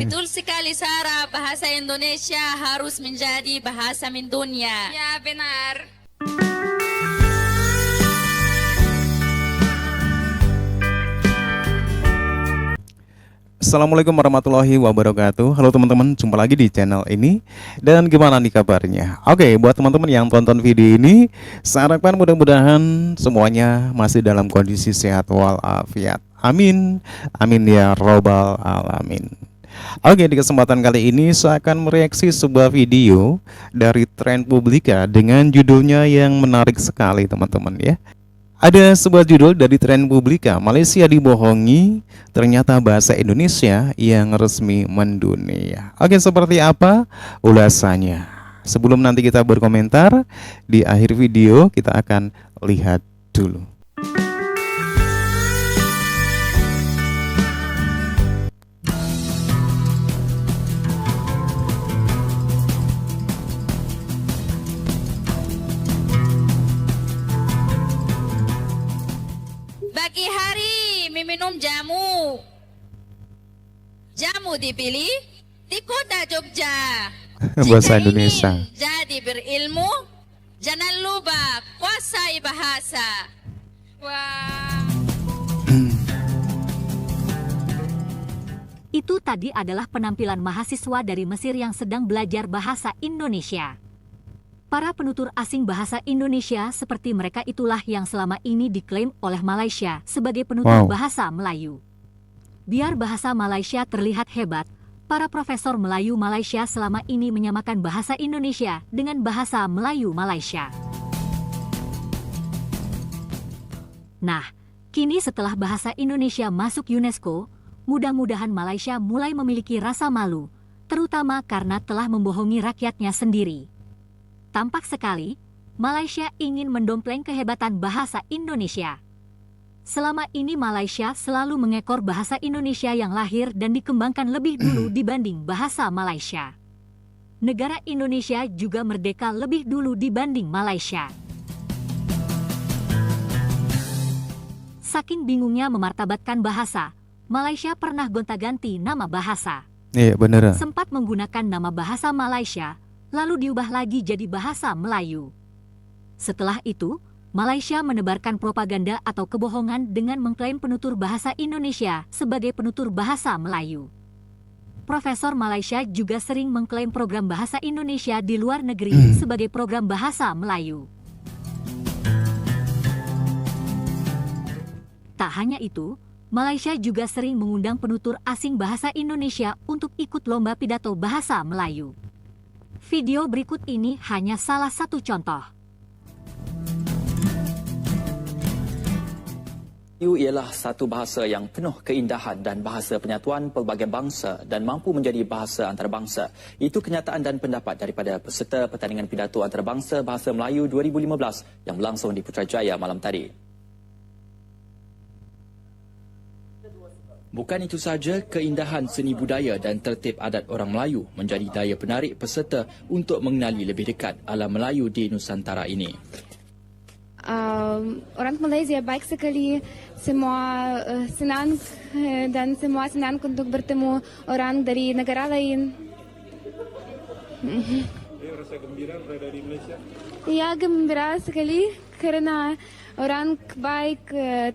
Betul sekali Sarah, bahasa Indonesia harus menjadi bahasa mendunia. Ya, benar. Assalamualaikum warahmatullahi wabarakatuh. Halo teman-teman, jumpa lagi di channel ini. Dan gimana nih kabarnya? Oke, buat teman-teman yang tonton video ini, saya harapkan mudah-mudahan semuanya masih dalam kondisi sehat walafiat. Amin. Amin ya robbal alamin. Oke, di kesempatan kali ini saya akan mereaksi sebuah video dari Trend Publika dengan judulnya yang menarik sekali teman-teman ya. Ada sebuah judul dari Trend Publika, Malaysia dibohongi, ternyata bahasa Indonesia yang resmi mendunia. Oke, seperti apa ulasannya? Sebelum nanti kita berkomentar, di akhir video kita akan lihat dulu. Pagi hari meminum jamu. Jamu dipilih di kota Jogja. Bahasa Jika Indonesia. ingin jadi berilmu, jangan lupa kuasai bahasa. Wah. Itu tadi adalah penampilan mahasiswa dari Mesir yang sedang belajar bahasa Indonesia. Para penutur asing bahasa Indonesia seperti mereka itulah yang selama ini diklaim oleh Malaysia sebagai penutur bahasa Melayu. Biar bahasa Malaysia terlihat hebat, para profesor Melayu Malaysia selama ini menyamakan bahasa Indonesia dengan bahasa Melayu Malaysia. Nah, kini setelah bahasa Indonesia masuk UNESCO, mudah-mudahan Malaysia mulai memiliki rasa malu, terutama karena telah membohongi rakyatnya sendiri. Tampak sekali, Malaysia ingin mendompleng kehebatan bahasa Indonesia. Selama ini Malaysia selalu mengekor bahasa Indonesia yang lahir dan dikembangkan lebih dulu dibanding bahasa Malaysia. Negara Indonesia juga merdeka lebih dulu dibanding Malaysia. Saking bingungnya memartabatkan bahasa, Malaysia pernah gonta-ganti nama bahasa. Iya, bener. Sempat menggunakan nama bahasa Malaysia, lalu diubah lagi jadi bahasa Melayu. Setelah itu, Malaysia menebarkan propaganda atau kebohongan dengan mengklaim penutur bahasa Indonesia sebagai penutur bahasa Melayu. Profesor Malaysia juga sering mengklaim program bahasa Indonesia di luar negeri sebagai program bahasa Melayu. Tak hanya itu, Malaysia juga sering mengundang penutur asing bahasa Indonesia untuk ikut lomba pidato bahasa Melayu. Video berikut ini hanya salah satu contoh. Melayu ialah satu bahasa yang penuh keindahan dan bahasa penyatuan pelbagai bangsa dan mampu menjadi bahasa antarabangsa. Itu kenyataan dan pendapat daripada peserta pertandingan pidato antarabangsa Bahasa Melayu 2015 yang berlangsung di Putrajaya malam tadi. Bukan itu saja, keindahan seni budaya dan tertib adat orang Melayu menjadi daya penarik peserta untuk mengenali lebih dekat alam Melayu di Nusantara ini. Orang Malaysia baik sekali, semua senang dan semua senang untuk bertemu orang dari negara lain. Rasa gembira berada di Malaysia? Ya, gembira sekali karena orang baik,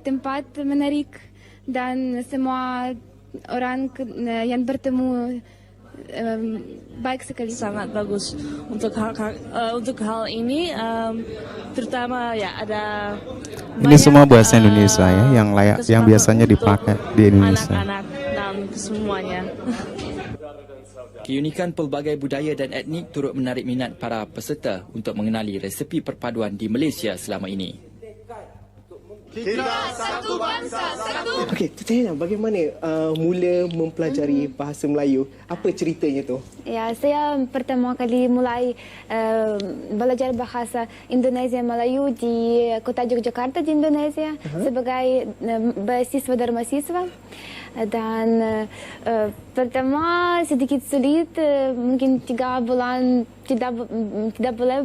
tempat menarik. Dan semua orang yang bertemu baik sekali. Sangat bagus untuk hal ini, terutama ya ada Ini semua bahasa Indonesia ya, yang layak, yang biasanya dipakai di Indonesia. Anak-anak dan semuanya. Keunikan pelbagai budaya dan etnik turut menarik minat para peserta untuk mengenali resepi perpaduan di Malaysia selama ini. Kita satu bangsa, satu. Okey, tanya bagaimana mula mempelajari bahasa Melayu? Apa ceritanya tu? Ya, saya pertama kali mulai belajar bahasa Indonesia Melayu di kota Yogyakarta di Indonesia sebagai beasiswa dan mahasiswa. Dan pertama sedikit sulit, mungkin 3 bulan tidak boleh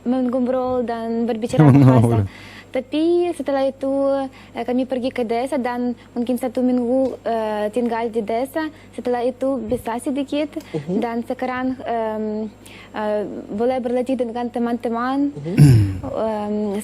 mengobrol dan berbicara bahasa. Tapi setelah itu kami pergi ke desa dan mungkin 1 minggu tinggal di desa. Setelah itu bisa sedikit dan sekarang boleh berlatih dengan teman-teman.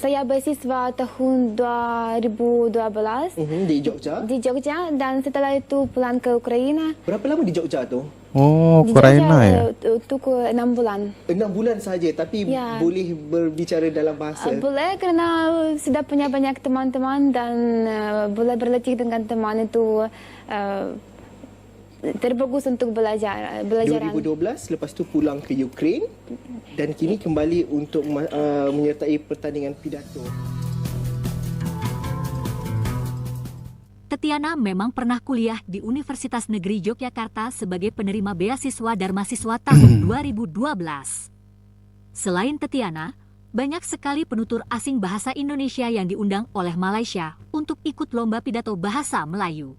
Saya beasiswa tahun 2012 Di Jogja. di Jogja dan setelah itu pulang ke Ukraina. Berapa lama di Jogja tu? Oh, Di Ukraina Jogja, ya. Untuk 6 bulan. 6 bulan saja, tapi Ya. boleh berbicara dalam bahasa. Boleh karena sudah punya banyak teman-teman dan boleh berlatih dengan teman itu terbagus untuk belajaran. 2012 lepas tu pulang ke Ukraine dan kini kembali untuk menyertai pertandingan pidato. Tetiana memang pernah kuliah di Universitas Negeri Yogyakarta sebagai penerima beasiswa Dharmasiswa tahun 2012. Selain Tetiana, banyak sekali penutur asing bahasa Indonesia yang diundang oleh Malaysia untuk ikut lomba pidato bahasa Melayu.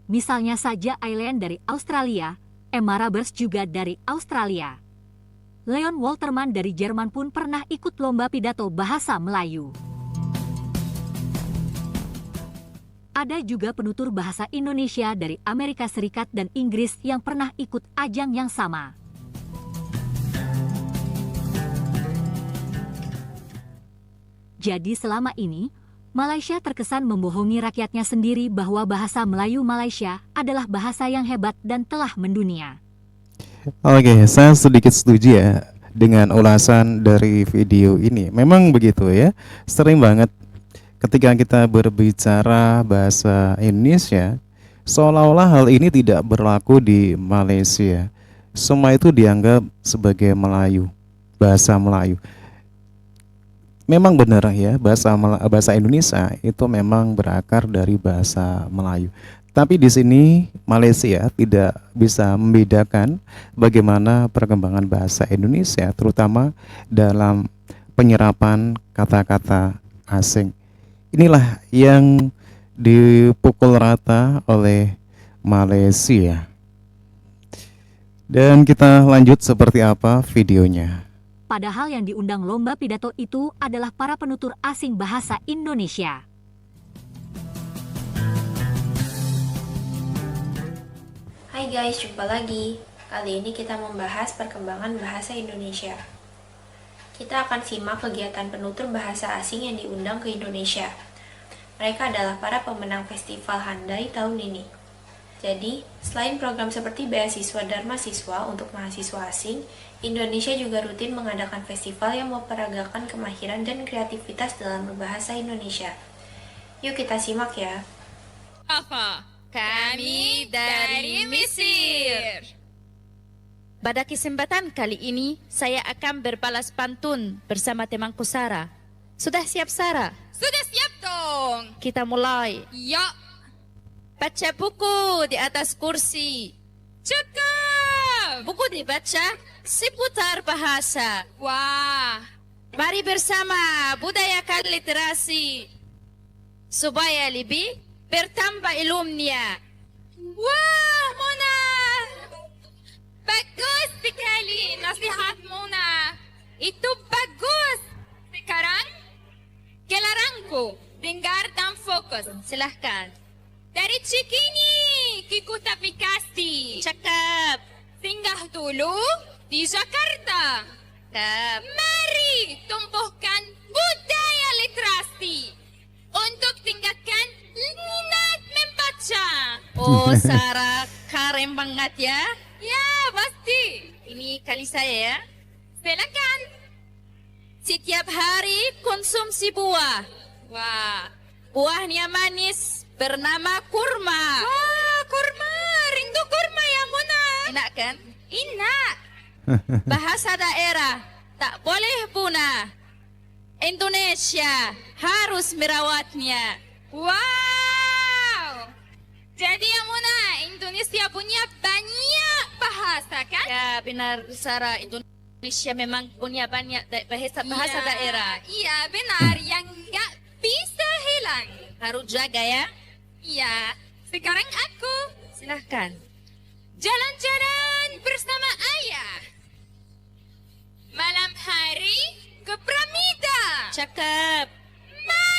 Misalnya saja Aileen dari Australia, Emma Roberts juga dari Australia. Leon Walterman dari Jerman pun pernah ikut lomba pidato bahasa Melayu. Ada juga penutur bahasa Indonesia dari Amerika Serikat dan Inggris yang pernah ikut ajang yang sama. Jadi selama ini, Malaysia terkesan membohongi rakyatnya sendiri bahwa bahasa Melayu Malaysia adalah bahasa yang hebat dan telah mendunia. Oke, saya sedikit setuju ya dengan ulasan dari video ini. Memang begitu ya, sering banget ketika kita berbicara bahasa Indonesia, seolah-olah hal ini tidak berlaku di Malaysia. Semua itu dianggap sebagai Melayu, bahasa Melayu. Memang benar ya, bahasa Indonesia itu memang berakar dari bahasa Melayu. Tapi di sini Malaysia tidak bisa membedakan bagaimana perkembangan bahasa Indonesia, terutama dalam penyerapan kata-kata asing. Inilah yang dipukul rata oleh Malaysia. Dan kita lanjut seperti apa videonya. Padahal yang diundang lomba pidato itu adalah para penutur asing bahasa Indonesia. Hai guys, jumpa lagi. Kali ini kita membahas perkembangan bahasa Indonesia. Kita akan simak kegiatan penutur bahasa asing yang diundang ke Indonesia. Mereka adalah para pemenang Festival Handai tahun ini. Jadi, selain program seperti beasiswa Dharmasiswa untuk mahasiswa asing, Indonesia juga rutin mengadakan festival yang memperagakan kemahiran dan kreativitas dalam berbahasa Indonesia. Yuk kita simak ya. Kami dari Mesir. Pada kesempatan kali ini, saya akan berbalas pantun bersama temanku Sarah. Sudah siap, Sarah? Sudah siap dong. Kita mulai. Ya. Baca buku di atas kursi. Cakep. Buku dibaca seputar bahasa. Wah. Mari bersama budayakan literasi supaya lebih bertambah ilmunya. Wah, Mona. Bagus sekali nasihat Mona. Itu bagus. Sekarang, gelaranku. Dengar dan fokus. Silahkan. Dari Cikini ke Kota Bekasi. Cakap. Singgah dulu di Jakarta. Cakap. Mari tumbuhkan budaya literasi untuk tingkatkan minat membaca. Oh, Sarah, keren banget ya. Ya, pasti. Ini kali saya ya. Silakan. Setiap hari konsumsi buah. Wah. Buahnya manis, bernama kurma. Wah, kurma. Rindu kurma ya, Mona. Enak kan? Enak. Bahasa daerah tak boleh punah. Indonesia harus merawatnya. Wow. Jadi ya, Mona, Indonesia punya banyak bahasa kan? Ya benar, Sarah. Indonesia memang punya banyak bahasa Iya, daerah. Iya, benar. Yang nggak bisa hilang. Harus jaga ya. Iya. Sekarang aku Silahkan. jalan-jalan bersama ayah. Malam hari ke Pramida. Cakep. Mari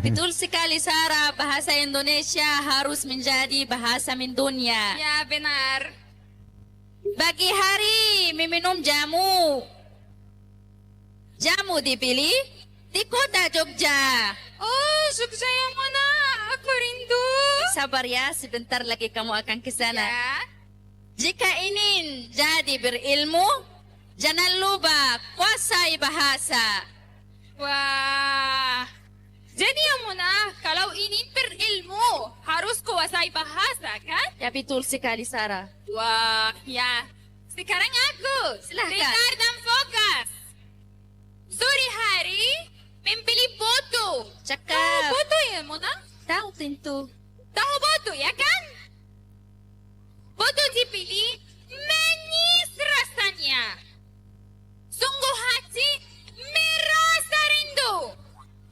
Betul sekali Sarah, bahasa Indonesia harus menjadi bahasa mendunia. Ya, benar. Bagi hari meminum jamu. Jamu dipilih di kota Jogja. Oh, Jogja yang mana? Aku rindu. Sabar ya, sebentar lagi kamu akan ke sana. Ya. Jika ingin jadi berilmu, jangan lupa kuasai bahasa. Wah. Jadi yang mana? Kalau ingin berilmu, harus kuasai bahasa, kan? Ya betul sekali Sarah. Wah, ya. Sekarang aku. Silahkan. Dengar dan fokus. Sore hari, memilih foto. Cakap. Foto yang mana? Tahu tentu. Tahu foto, ya kan? Foto dipilih, manis rasanya. Sungguh hati merasa rindu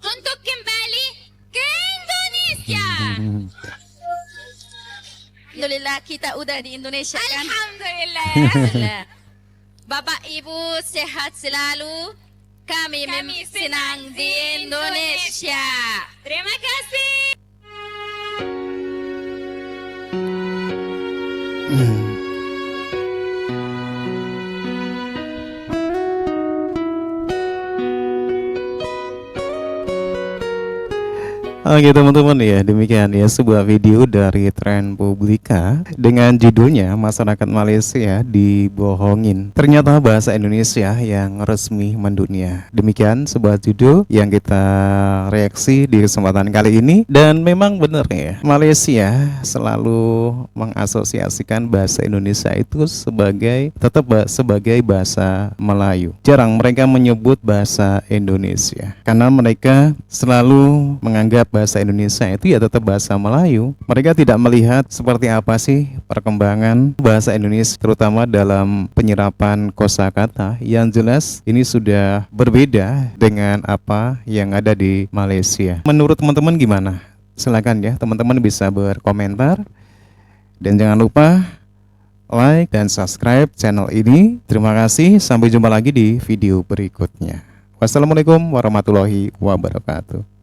untuk kembali ke Indonesia. Alhamdulillah kita udah di Indonesia kan? Alhamdulillah. Alhamdulillah. Bapak Ibu sehat selalu. Kami senang di Indonesia. Terima kasih. Oke teman-teman ya, demikian ya sebuah video dari Trend Publika dengan judulnya Masyarakat Malaysia Dibohongin. Ternyata bahasa Indonesia yang resmi mendunia. Demikian sebuah judul yang kita reaksi di kesempatan kali ini. Dan memang benar ya, Malaysia selalu mengasosiasikan bahasa Indonesia itu sebagai bahasa Melayu. Jarang mereka menyebut bahasa Indonesia karena mereka selalu menganggap bahasa Indonesia itu ya tetap bahasa Melayu. Mereka tidak melihat seperti apa sih perkembangan bahasa Indonesia, terutama dalam penyerapan kosakata. Yang jelas ini sudah berbeda dengan apa yang ada di Malaysia. Menurut teman-teman gimana? Silakan ya, teman-teman bisa berkomentar. Dan jangan lupa like dan subscribe channel ini. Terima kasih, sampai jumpa lagi di video berikutnya. Wassalamualaikum warahmatullahi wabarakatuh.